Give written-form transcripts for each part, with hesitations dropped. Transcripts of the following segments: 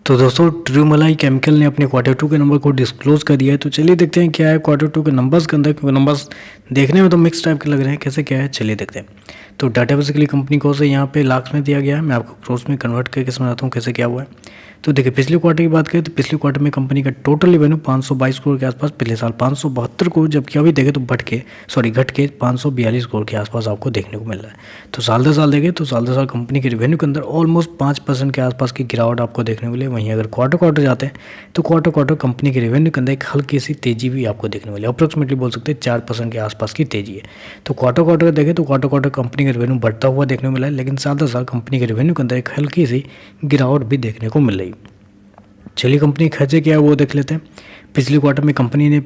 तो दोस्तों ट्रूमलाई केमिकल ने अपने क्वार्टर टू के नंबर को डिस्क्लोज कर दिया है। तो चलिए देखते हैं क्या है क्वार्टर टू के नंबर्स के अंदर, क्योंकि नंबर्स देखने में तो मिक्स टाइप के लग रहे हैं। कैसे क्या है चलिए देखते हैं। तो डाटा बेसिकली कंपनी को से यहाँ पे लाख्स में दिया गया है। मैं आपको क्रोर्स में कन्वर्ट करके समझाता हूँ कैसे क्या हुआ है। तो देखिए पिछले क्वार्टर की बात करें तो पिछले क्वार्टर में कंपनी का टोटल रेवेन्यू 522 करोड़ के आसपास, पिछले साल 572 करोड़, जबकि अभी देखें तो घट के 542 करोड़ के आसपास आपको देखने को मिल रहा है। तो साल दर साल देखें तो साल दर साल कंपनी के रेवेन्यू के अंदर ऑलमोस्ट 5% के आसपास की गिरावट आपको देखने को मिले। वहीं अगर क्वार्टर जाते हैं तो क्वार्टर कंपनी के रेवेन्यू के अंदर एक हल्की सी तेजी भी आपको देखने को मिली। अप्रोक्सीमेटली बोल सकते हैं 4% के आसपास की तेजी है। तो क्वार्टर देखें तो क्वार्टर कंपनी का रेवेन्यू बढ़ता हुआ देखने को मिला है, लेकिन साल दर साल कंपनी के रेवेन्यू के अंदर एक हल्की सी गिरावट भी देखने को मिल रही है। चलिए कंपनी खर्चे क्या है वो देख लेते हैं। पिछले क्वार्टर में कंपनी ने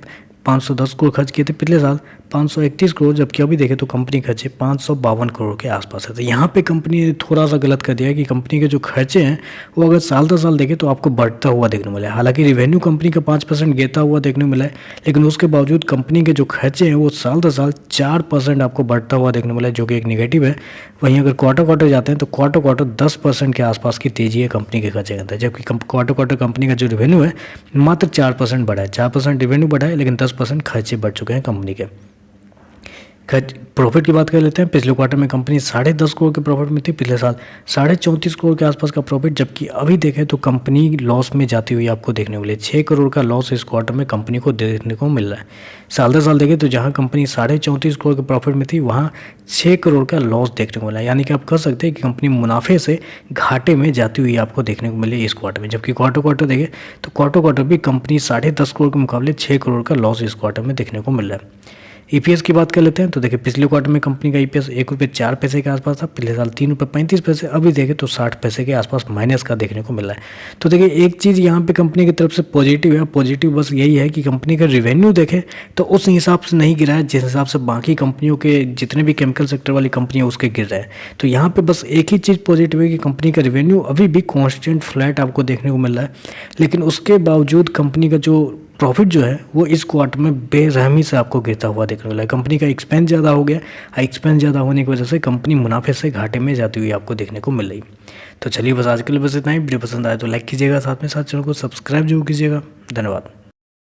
510 करोड़ खर्च किए थे, पिछले साल 531 करोड़, जबकि अभी देखें तो कंपनी खर्चे 552 करोड़ के आसपास है। तो यहाँ पे कंपनी ने थोड़ा सा गलत कर दिया कि कंपनी के जो खर्चे हैं वो अगर साल दर साल देखें तो आपको बढ़ता हुआ देखने को मिला है। हालांकि रेवेन्यू कंपनी का 5% गिरता हुआ देखने को मिला है, लेकिन उसके बावजूद कंपनी के जो खर्चे हैं वो साल दर साल 4% आपको बढ़ता हुआ देखने को मिला है, जो कि एक नेगेटिव है। वहीं अगर क्वार्टर जाते हैं तो क्वार्टर 10% के आसपास की तेजी है कंपनी के खर्चे के अंदर, जबकि क्वार्टर कंपनी का जो रेवेन्यू है मात्र 4% बढ़ा है। 4% रेवेन्यू बढ़ा है, लेकिन 10% खर्चे बढ़ चुके हैं कंपनी के। प्रॉफिट की बात कर लेते हैं। पिछले क्वार्टर में कंपनी 10.5 करोड़ के प्रॉफिट में थी, पिछले साल 34.5 करोड़ के आसपास का प्रॉफिट, जबकि अभी देखें तो कंपनी लॉस में जाती हुई आपको देखने को मिले। 6 करोड़ का लॉस इस क्वार्टर में कंपनी को देखने को मिल रहा है। साल दर साल देखें तो जहां कंपनी 34.5 करोड़ के प्रॉफिट में थी वहां 6 करोड़ का लॉस देखने को मिला है। यानी कि आप कह सकते हैं कि कंपनी मुनाफे से घाटे में जाती हुई आपको देखने को मिली इस क्वार्टर में। जबकि क्वार्टर देखें तो क्वार्टर भी कंपनी 10.5 करोड़ के मुकाबले 6 करोड़ का लॉस इस क्वार्टर में देखने को मिल रहा है। ईपीएस की बात कर लेते हैं। तो देखिए पिछले क्वार्टर में कंपनी का ईपीएस ₹1.04 के आसपास था, पिछले साल ₹3.35, अभी देखें तो 60 पैसे के आसपास माइनस का देखने को मिल रहा है। तो देखिए एक चीज़ यहाँ पे कंपनी की तरफ से पॉजिटिव है। पॉजिटिव बस यही है कि कंपनी का रेवेन्यू देखें तो उस हिसाब से नहीं गिरा है जिस हिसाब से बाकी कंपनियों के जितने भी केमिकल सेक्टर वाली कंपनी है उसके गिर रहा है। तो यहाँ पे बस एक ही चीज़ पॉजिटिव है कि कंपनी का रेवेन्यू अभी भी कॉन्स्टेंट फ्लैट आपको देखने को मिल रहा है, लेकिन उसके बावजूद कंपनी का जो प्रॉफिट जो है वो इस क्वार्टर में बेरहमी से आपको गिरता हुआ देखने को मिला है। कंपनी का एक्सपेंस ज़्यादा हो गया, एक्सपेंस ज़्यादा होने की वजह से कंपनी मुनाफे से घाटे में जाती हुई आपको देखने को मिल रही। तो चलिए बस आज के लिए बस इतना ही। वीडियो पसंद आए तो लाइक कीजिएगा, साथ में साथ चैनल को सब्सक्राइब जरूर कीजिएगा। धन्यवाद।